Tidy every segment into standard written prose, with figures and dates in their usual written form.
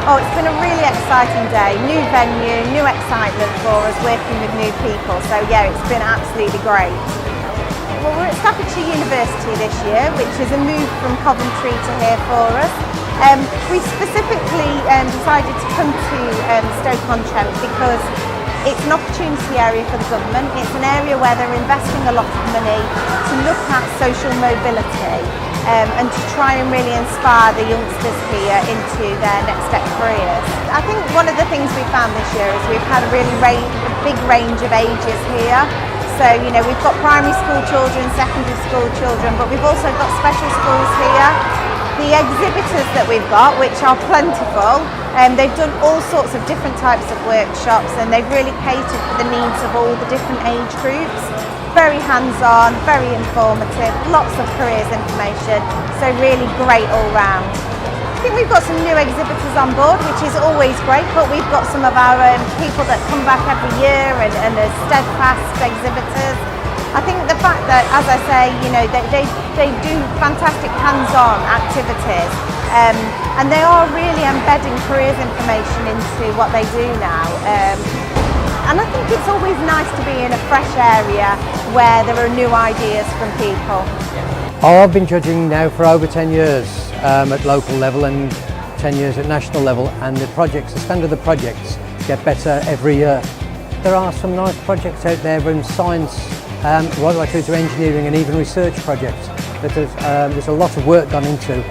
Oh, it's been a really exciting day. New venue, new excitement for us, working with new people. So yeah, it's been absolutely great. Well, we're at Staffordshire University this year, which is a move from Coventry to here for us. We specifically decided to come to Stoke-on-Trent because it's an opportunity area for the government. It's an area where they're investing a lot of money to look at social mobility and to try and really inspire the youngsters here into their next step careers. I think one of the things we found this year is we've had a really big range of ages here. So, you know, we've got primary school children, secondary school children, but we've also got special schools here. The exhibitors that we've got, which are plentiful, they've done all sorts of different types of workshops and they've really catered for the needs of all the different age groups. Very hands-on, very informative, lots of careers information, so really great all round. I think we've got some new exhibitors on board, which is always great, but we've got some of our people that come back every year and are steadfast exhibitors. I think the fact that, as I say, you know, they do fantastic hands-on activities and they are really embedding careers information into what they do now. And I think it's always nice to be in a fresh area where there are new ideas from people. Oh, I've been judging now for over 10 years at local level and 10 years at national level, and the standard of the projects get better every year. There are some nice projects out there from science right the way through to engineering and even research projects that there's a lot of work gone into.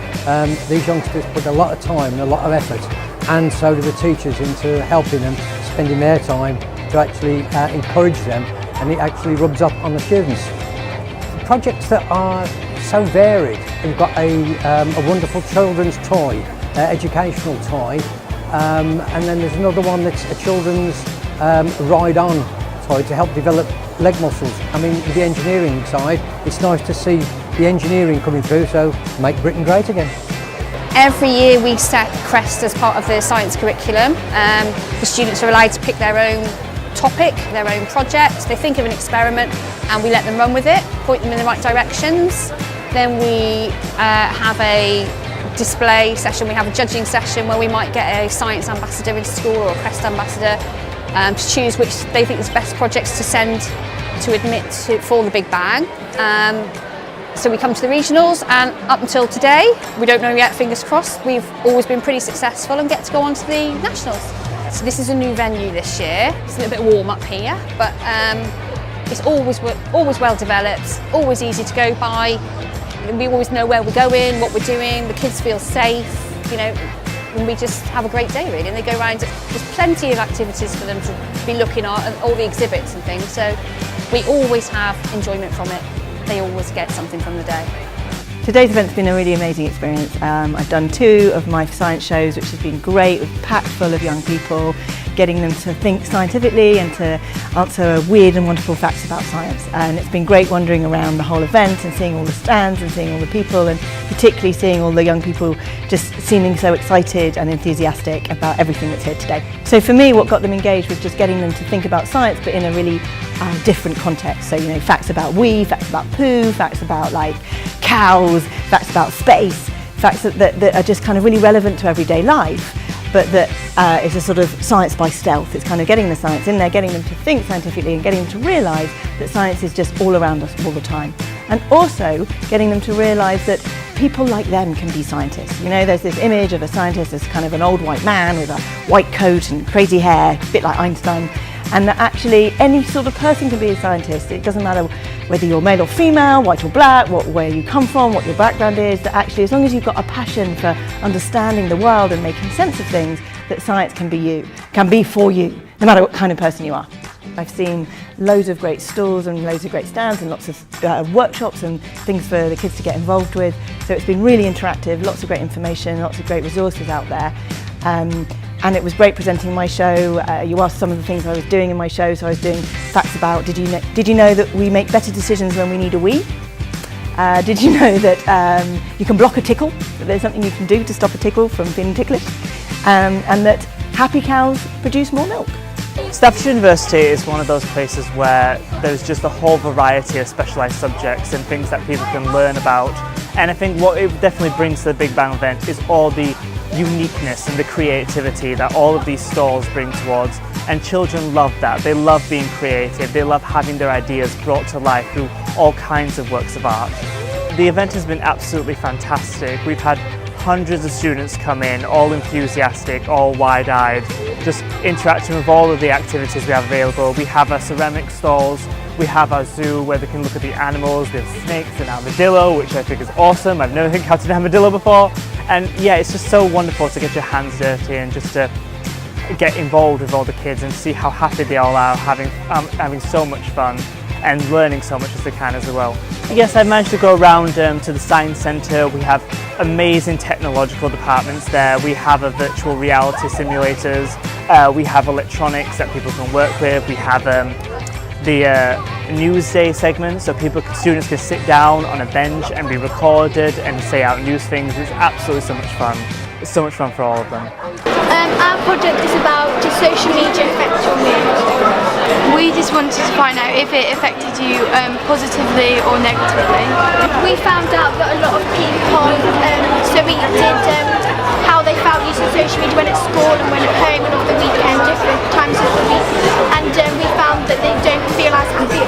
These youngsters put a lot of time and a lot of effort, and so do the teachers, into helping them, spending their time to actually encourage them, and it actually rubs up on the students. Projects that are so varied. We've got a wonderful children's toy, educational toy, and then there's another one that's a children's ride-on toy to help develop leg muscles. I mean, with the engineering side, it's nice to see the engineering coming through, so make Britain great again. Every year we set Crest as part of the science curriculum. The students are allowed to pick their own topic, their own project. They think of an experiment and we let them run with it, point them in the right directions. Then we have a display session, we have a judging session where we might get a science ambassador into school or a Crest ambassador to choose which they think is the best projects to send to admit for the Big Bang. So we come to the regionals, and up until today, we don't know yet, fingers crossed, we've always been pretty successful and get to go on to the nationals. So this is a new venue this year. It's a little bit warm up here, but it's always well developed, always easy to go by. We always know where we're going, what we're doing, the kids feel safe, you know, and we just have a great day really. And they go around, there's plenty of activities for them to be looking at, and all the exhibits and things, so we always have enjoyment from it. They always get something from the day. Today's event's been a really amazing experience. I've done 2 of my science shows, which has been great, packed full of young people, getting them to think scientifically and to answer weird and wonderful facts about science. And it's been great wandering around the whole event and seeing all the stands and seeing all the people, and particularly seeing all the young people just seeming so excited and enthusiastic about everything that's here today. So for me, what got them engaged was just getting them to think about science, but in a really different context. So, you know, facts about facts about poo, facts about like cows, facts about space, facts that are just kind of really relevant to everyday life, but that is a sort of science by stealth. It's kind of getting the science in there, getting them to think scientifically and getting them to realise that science is just all around us all the time. And also getting them to realise that people like them can be scientists. You know, there's this image of a scientist as kind of an old white man with a white coat and crazy hair, a bit like Einstein. and that actually any sort of person can be a scientist. It doesn't matter whether you're male or female, white or black, where you come from, what your background is, that actually as long as you've got a passion for understanding the world and making sense of things, that science can be for you, no matter what kind of person you are. I've seen loads of great stalls and loads of great stands and lots of workshops and things for the kids to get involved with. So it's been really interactive, lots of great information, lots of great resources out there. And it was great presenting my show. You asked some of the things I was doing in my show, so I was doing facts about, did you know that we make better decisions when we need a wee? Did you know that you can block a tickle, that there's something you can do to stop a tickle from feeling ticklish? And that happy cows produce more milk. Staffordshire University is one of those places where there's just a whole variety of specialised subjects and things that people can learn about. And I think what it definitely brings to the Big Bang event is all the uniqueness and the creativity that all of these stalls bring towards. And children love that. They love being creative. They love having their ideas brought to life through all kinds of works of art. The event has been absolutely fantastic. We've had hundreds of students come in, all enthusiastic, all wide-eyed, just interacting with all of the activities we have available. We have our ceramic stalls, we have our zoo where they can look at the animals. We have snakes and armadillo, which I think is awesome. I've never encountered an armadillo before. And yeah, it's just so wonderful to get your hands dirty and just to get involved with all the kids and see how happy they all are, having so much fun and learning so much as they can as well. Yes, I've managed to go around to the Science Centre. We have amazing technological departments there. We have a virtual reality simulators. We have electronics that people can work with. We have the Newsday segment, so students can sit down on a bench and be recorded and say out news things. It's absolutely so much fun. It's so much fun for all of them. Our project is about does social media affect your mood? We just wanted to find out if it affected you positively or negatively. We found out that a lot of people, so we did how they felt using social media when at school and when at home and over the weekend, different times of the week, and we found that they don't feel as happy